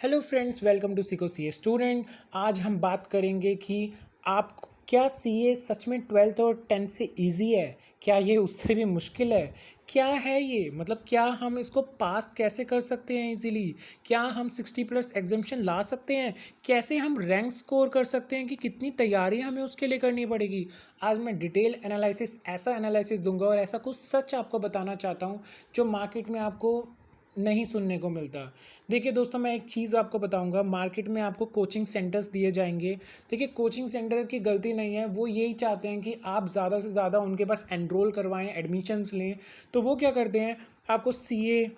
Hello friends, welcome to सीको CA student. आज हम बात करेंगे कि आप क्या सीए सच में 12th और 10th से इजी है, क्या ये उससे भी मुश्किल है, क्या है ये, मतलब क्या हम इसको पास कैसे कर सकते हैं इजीली, क्या हम 60 प्लस एग्जामिशन ला सकते हैं, कैसे हम रैंक स्कोर कर सकते हैं, कि कितनी तैयारी हमें उसके लिए करनी पड़ेगी। आज मैं डिटेल एनालिसिस, ऐसा एनालिसिस दूंगा और ऐसा कुछ सच आपको बताना चाहता हूँ जो मार्केट में आपको नहीं सुनने को मिलता। देखिए दोस्तों, मैं एक चीज़ आपको बताऊंगा। मार्केट में आपको कोचिंग सेंटर्स दिए जाएंगे। देखिए, कोचिंग सेंटर की गलती नहीं है, वो यही चाहते हैं कि आप ज़्यादा से ज़्यादा उनके पास एनरोल करवाएं, एडमिशन्स लें। तो वो क्या करते हैं, आपको सीए,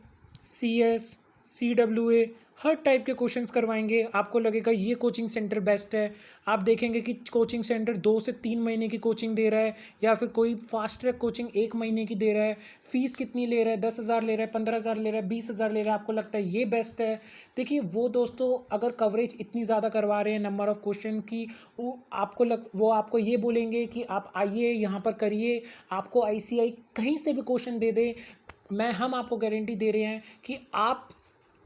सीएस, सीडब्ल्यूए हर टाइप के क्वेश्चंस करवाएंगे। आपको लगेगा ये कोचिंग सेंटर बेस्ट है। आप देखेंगे कि कोचिंग सेंटर 2 से 3 महीने की कोचिंग दे रहा है, या फिर कोई फास्ट ट्रैक कोचिंग 1 महीने की दे रहा है। फीस कितनी ले रहा है, 10,000 ले रहा है, 15,000 ले रहा है, 20,000 ले रहा है। आपको लगता है ये बेस्ट है। देखिए वो दोस्तों, अगर कवरेज इतनी ज़्यादा करवा रहे हैं नंबर ऑफ़ क्वेश्चन की, वो आपको ये बोलेंगे कि आप आइए यहाँ पर करिए, आपको आईसीआई कहीं से भी क्वेश्चन दे दे, हम आपको गारंटी दे रहे हैं कि आप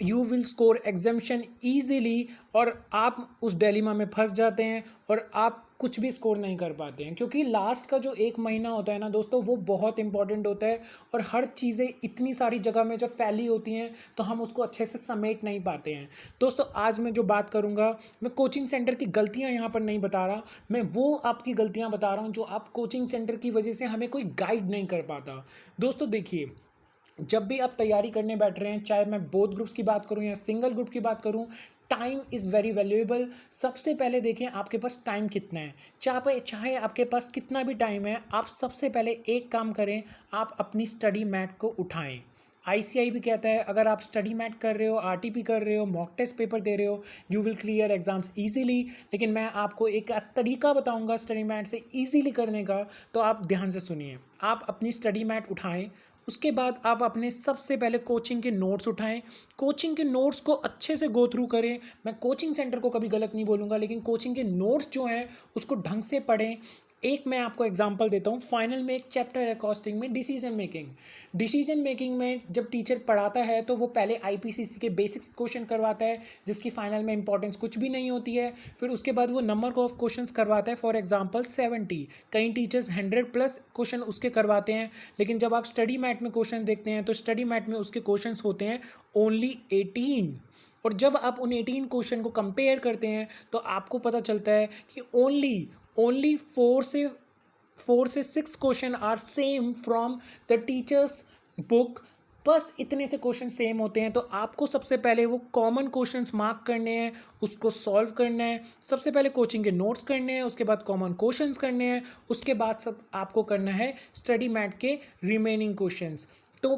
you will score examination easily. और आप उस डिलेमा में फंस जाते हैं और आप कुछ भी स्कोर नहीं कर पाते हैं, क्योंकि लास्ट का जो 1 महीना होता है ना दोस्तों, वो बहुत इंपॉर्टेंट होता है। और हर चीज़ें इतनी सारी जगह में जब फैली होती हैं तो हम उसको अच्छे से समेट नहीं पाते हैं। दोस्तों, आज मैं जो बात करूँगा, मैं कोचिंग सेंटर की गलतियाँ यहाँ पर नहीं बता रहा, मैं वो आपकी गलतियाँ बता रहा हूँ जो आप कोचिंग सेंटर की वजह से हमें कोई गाइड नहीं कर पाता। दोस्तों देखिए, जब भी आप तैयारी करने बैठ रहे हैं, चाहे मैं बोथ ग्रुप्स की बात करूं या सिंगल ग्रुप की बात करूं, टाइम इज़ वेरी वैल्यूएबल। सबसे पहले देखें आपके पास टाइम कितना है। चाहे आपके पास कितना भी टाइम है, आप सबसे पहले एक काम करें, आप अपनी स्टडी मैट को उठाएं। आईसीआई भी कहता है, अगर आप स्टडी मैट कर रहे हो, आरटीपी कर रहे हो, मॉक टेस्ट पेपर दे रहे हो, you will clear exams easily. लेकिन मैं आपको एक तरीका बताऊंगा स्टडी मैट से इजीली करने का, तो आप ध्यान से सुनिए। आप अपनी स्टडी मैट उठाएं, उसके बाद आप अपने सबसे पहले कोचिंग के नोट्स उठाएं। कोचिंग के नोट्स को अच्छे से गो थ्रू करें। मैं कोचिंग सेंटर को कभी गलत नहीं बोलूँगा, लेकिन कोचिंग के नोट्स जो हैं उसको ढंग से पढ़ें। एक मैं आपको एग्जांपल देता हूँ। फाइनल में एक चैप्टर है कॉस्टिंग में, डिसीजन मेकिंग। डिसीजन मेकिंग में जब टीचर पढ़ाता है तो वो पहले आईपीसीसी के बेसिक्स क्वेश्चन करवाता है, जिसकी फाइनल में इंपॉर्टेंस कुछ भी नहीं होती है। फिर उसके बाद वो नंबर ऑफ क्वेश्चंस करवाता है, फॉर एग्जांपल 70। कई टीचर्स 100 प्लस क्वेश्चन उसके करवाते हैं। लेकिन जब आप स्टडी मैट में क्वेश्चन देखते हैं तो स्टडी मैट में उसके क्वेश्चंस होते हैं ओनली 18। और जब आप उन 18 क्वेश्चन को कंपेयर करते हैं तो आपको पता चलता है कि ओनली ओनली 4 से 6 question are same from the teacher's book. बस इतने से क्वेश्चन सेम होते हैं। तो आपको सबसे पहले वो कॉमन क्वेश्चंस मार्क करने हैं, उसको सॉल्व करना है। सबसे पहले कोचिंग के नोट्स करने हैं, उसके बाद कॉमन क्वेश्चंस करने हैं, उसके बाद सब आपको करना है स्टडी मैट के रिमेनिंग क्वेश्चंस। तो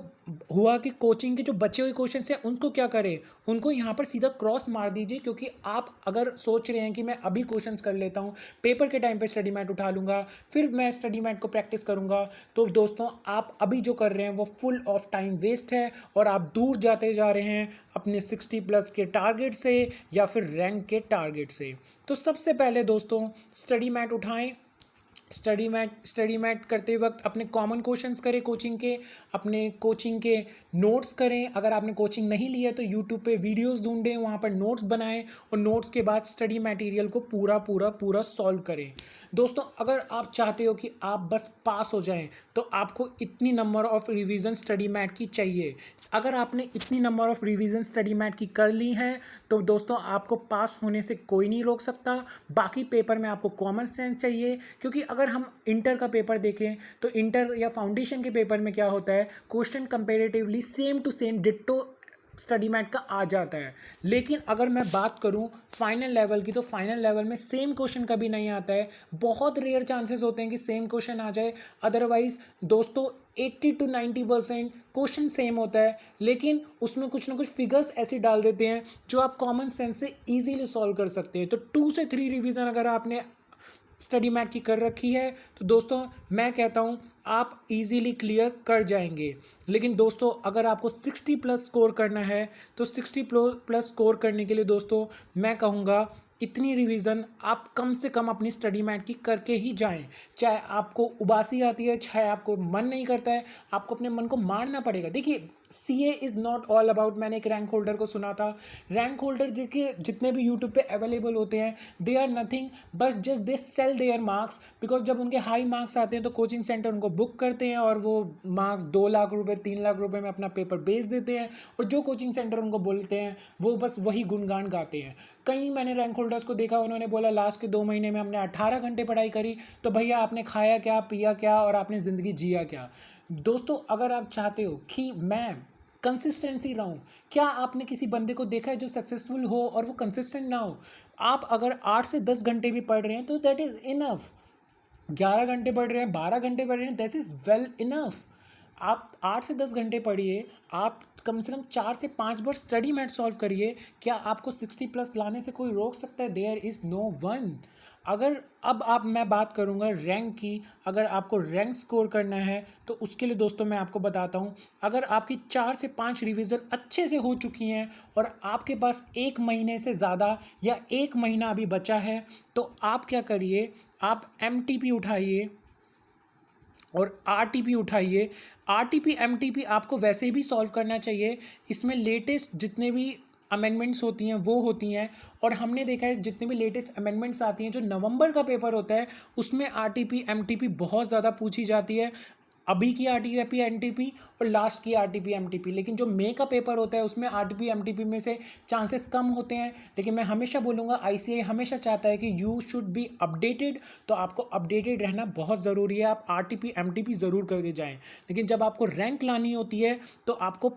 हुआ कि कोचिंग के जो बचे हुए क्वेश्चन हैं उनको क्या करें, उनको यहाँ पर सीधा क्रॉस मार दीजिए। क्योंकि आप अगर सोच रहे हैं कि मैं अभी क्वेश्चंस कर लेता हूँ, पेपर के टाइम पे स्टडी मैट उठा लूँगा, फिर मैं स्टडी मैट को प्रैक्टिस करूँगा, तो दोस्तों आप अभी जो कर रहे हैं वो फुल ऑफ टाइम वेस्ट है और आप दूर जाते जा रहे हैं अपने 60 प्लस के टारगेट से या फिर रैंक के टारगेट से। तो सबसे पहले दोस्तों, स्टडी मैट उठाएं। स्टडी मैट करते वक्त अपने कॉमन क्वेश्चंस करें कोचिंग के, अपने कोचिंग के नोट्स करें। अगर आपने कोचिंग नहीं लिया तो यूट्यूब पे वीडियोस ढूंढें, वहाँ पर नोट्स बनाएं और नोट्स के बाद स्टडी मटेरियल को पूरा पूरा पूरा सॉल्व करें। दोस्तों, अगर आप चाहते हो कि आप बस पास हो जाएं तो आपको इतनी number of revision study mat की चाहिए। अगर आपने इतनी number of revision study mat की कर ली हैं तो दोस्तों आपको पास होने से कोई नहीं रोक सकता। बाकी पेपर में आपको कॉमन सेंस चाहिए, क्योंकि अगर हम इंटर का पेपर देखें तो इंटर या फाउंडेशन के पेपर में क्या होता है, question comparatively same to same ditto study mat का आ जाता है। लेकिन अगर मैं बात करूं फाइनल लेवल की, तो फाइनल लेवल में सेम क्वेश्चन कभी नहीं आता है। बहुत रेयर चांसेस होते हैं कि सेम क्वेश्चन आ जाए। अदरवाइज दोस्तों 80 to 90% क्वेश्चन सेम होता है, लेकिन उसमें कुछ ना कुछ फिगर्स ऐसे डाल देते हैं जो आप कॉमन सेंस से इजीली सॉल्व कर सकते हैं। तो 2 से 3 रिवीजन अगर आपने स्टडी मैट की कर रखी है तो दोस्तों मैं कहता हूँ आप इजीली क्लियर कर जाएंगे। लेकिन दोस्तों, अगर आपको 60 प्लस स्कोर करना है तो 60 प्लस स्कोर करने के लिए दोस्तों मैं कहूँगा इतनी रिवीजन आप कम से कम अपनी स्टडी मैट की करके ही जाएं। चाहे आपको उबासी आती है, चाहे आपको मन नहीं करता है, आपको अपने मन को मारना पड़ेगा। देखिए, CA is not all about, मैंने एक रैंक होल्डर को सुना था, रैंक होल्डर देखिए जितने भी यूट्यूब पे अवेलेबल होते हैं दे आर नथिंग बस just they sell their marks, because जब उनके हाई मार्क्स आते हैं तो कोचिंग सेंटर उनको बुक करते हैं और वो मार्क्स 2 लाख रुपए 3 लाख रुपए में अपना पेपर बेच देते हैं, और जो कोचिंग सेंटर उनको बोलते हैं वो बस वही गुणगान गाते हैं। कई मैंने रैंक होल्डर्स को देखा, उन्होंने बोला लास्ट के 2 महीने में हमने 18 घंटे पढ़ाई करी, तो भैया आपने खाया क्या, पिया क्या, और आपने ज़िंदगी जिया क्या? दोस्तों अगर आप चाहते हो कि मैं कंसिस्टेंसी रहूं, क्या आपने किसी बंदे को देखा है जो सक्सेसफुल हो और वो कंसिस्टेंट ना हो? आप अगर 8 से 10 घंटे भी पढ़ रहे हैं तो दैट इज़ इनफ, 11 घंटे पढ़ रहे हैं, 12 घंटे पढ़ रहे हैं, दैट इज़ वेल इनफ। आप 8 से 10 घंटे पढ़िए, आप कम से कम 4 से 5 बार स्टडी मैट सॉल्व करिए। क्या आपको 60+ लाने से कोई रोक सकता है? There is no one. अगर अब आप मैं बात करूंगा रैंक की, अगर आपको रैंक स्कोर करना है तो उसके लिए दोस्तों मैं आपको बताता हूं, अगर आपकी 4 से 5 रिवीजन अच्छे से हो चुकी हैं और आपके पास 1 महीने से ज़्यादा या 1 महीना अभी बचा है, तो आप क्या करिए, आप MTP उठाइए और RTP उठाइए। RTP MTP आपको वैसे भी सॉल्व करना चाहिए, इसमें लेटेस्ट जितने भी अमेंडमेंट्स होती हैं वो होती हैं, और हमने देखा है जितने भी लेटेस्ट अमेंडमेंट्स आती हैं, जो नवंबर का पेपर होता है उसमें RTP MTP बहुत ज़्यादा पूछी जाती है, अभी की RTP MTP और लास्ट की RTP MTP। लेकिन जो मई का पेपर होता है उसमें RTP MTP में से चांसेस कम होते हैं। लेकिन मैं हमेशा बोलूँगा ICAI हमेशा चाहता है कि यू शुड बी अपडेटेड, तो आपको अपडेटेड रहना बहुत ज़रूरी है, आप RTP MTP ज़रूर करके जाएँ। लेकिन जब आपको रैंक लानी होती है तो आपको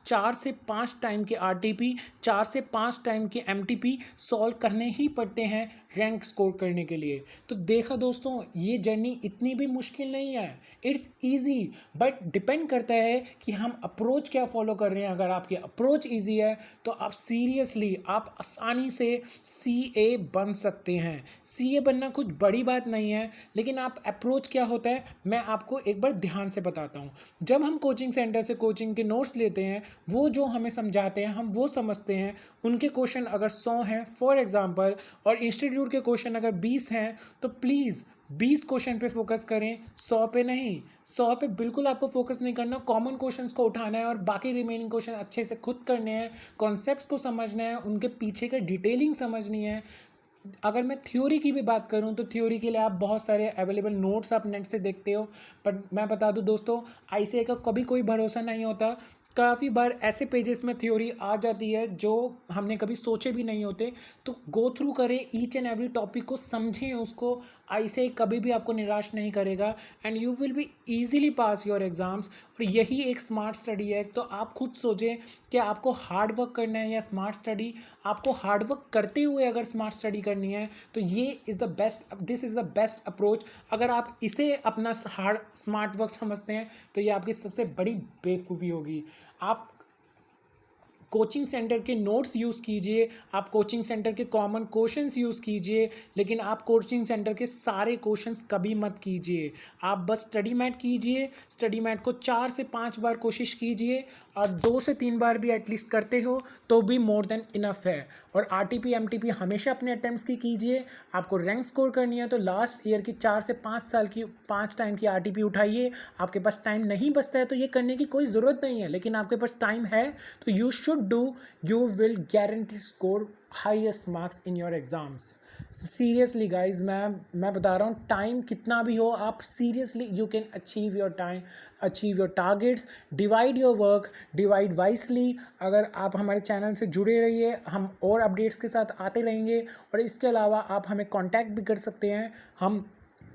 4 से 5 टाइम के RTP, 4 से 5 टाइम के MTP सॉल्व करने ही पड़ते हैं रैंक स्कोर करने के लिए। तो देखा दोस्तों, ये जर्नी इतनी भी मुश्किल नहीं है, इट्स ईजी, बट डिपेंड करता है कि हम अप्रोच क्या फॉलो कर रहे हैं। अगर आपकी अप्रोच ईजी है तो आप सीरियसली आप आसानी से CA बन सकते हैं। CA बनना कुछ बड़ी बात नहीं है, लेकिन आप अप्रोच क्या होता है मैं आपको एक बार ध्यान से बताता हूँ। जब हम कोचिंग सेंटर से कोचिंग के नोट्स लेते हैं, वो जो हमें समझाते हैं हम वो समझते हैं, उनके क्वेश्चन अगर 100 हैं फॉर एग्जांपल और इंस्टीट्यूट के क्वेश्चन अगर 20 हैं, तो प्लीज़ 20 क्वेश्चन पे फोकस करें, 100 पे नहीं। 100 पे बिल्कुल आपको फोकस नहीं करना, कॉमन क्वेश्चंस को उठाना है और बाकी रिमेनिंग क्वेश्चन अच्छे से खुद करने हैं, कॉन्सेप्ट्स को समझना है, उनके पीछे का डिटेलिंग समझनी है। अगर मैं थ्योरी की भी बात करूं तो थ्योरी के लिए आप बहुत सारे अवेलेबल नोट्स आप नेट से देखते हो, पर मैं बता दूं दोस्तों ICAI का कभी कोई भरोसा नहीं होता। काफ़ी बार ऐसे पेजेस में थ्योरी आ जाती है जो हमने कभी सोचे भी नहीं होते, तो गो थ्रू करें ईच एंड एवरी टॉपिक को, समझें उसको। ICAI कभी भी आपको निराश नहीं करेगा and you will be easily pass your exams. और यही एक स्मार्ट स्टडी है। तो आप खुद सोचें कि आपको हार्ड वर्क करना है या स्मार्ट स्टडी। आपको हार्ड वर्क करते हुए अगर स्मार्ट स्टडी करनी है तो ये is the best, this is the best approach. अगर आप इसे अपना हार्ड स्मार्ट वर्क समझते हैं तो ये आपकी सबसे बड़ी बेवकूफ़ी होगी। आप कोचिंग सेंटर के नोट्स यूज़ कीजिए, आप कोचिंग सेंटर के कॉमन क्वेश्चंस यूज़ कीजिए, लेकिन आप कोचिंग सेंटर के सारे क्वेश्चंस कभी मत कीजिए। आप बस स्टडी मैट कीजिए, स्टडी मैट को 4 से 5 बार कोशिश कीजिए, और 2 से 3 बार भी एटलीस्ट करते हो तो भी मोर देन इनफ है। और RTP MTP हमेशा अपने अटैम्प्ट्स की कीजिए। आपको रैंक स्कोर करनी है तो लास्ट ईयर की 4 से 5 साल की 5 टाइम की RTP उठाइए। आपके पास टाइम नहीं बचता है तो ये करने की कोई ज़रूरत नहीं है, लेकिन आपके पास टाइम है तो you should do, you will guarantee score highest marks in your exams. Seriously guys मैं बता रहा हूँ, टाइम कितना भी हो आप seriously you can achieve your time, achieve your targets. Divide your work, divide wisely. अगर आप हमारे चैनल से जुड़े रहिए, हम और अपडेट्स के साथ आते रहेंगे, और इसके अलावा आप हमें कांटेक्ट भी कर सकते हैं, हम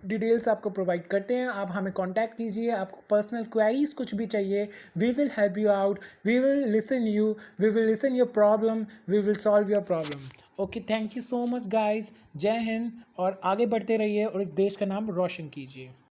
डिटेल्स आपको प्रोवाइड करते हैं। आप हमें कांटेक्ट कीजिए, आपको पर्सनल क्वेरीज कुछ भी चाहिए, we will help you out, we will listen you, we will listen your problem, we will solve your problem. Okay, thank you so much guys. जय हिंद, और आगे बढ़ते रहिए और इस देश का नाम रोशन कीजिए।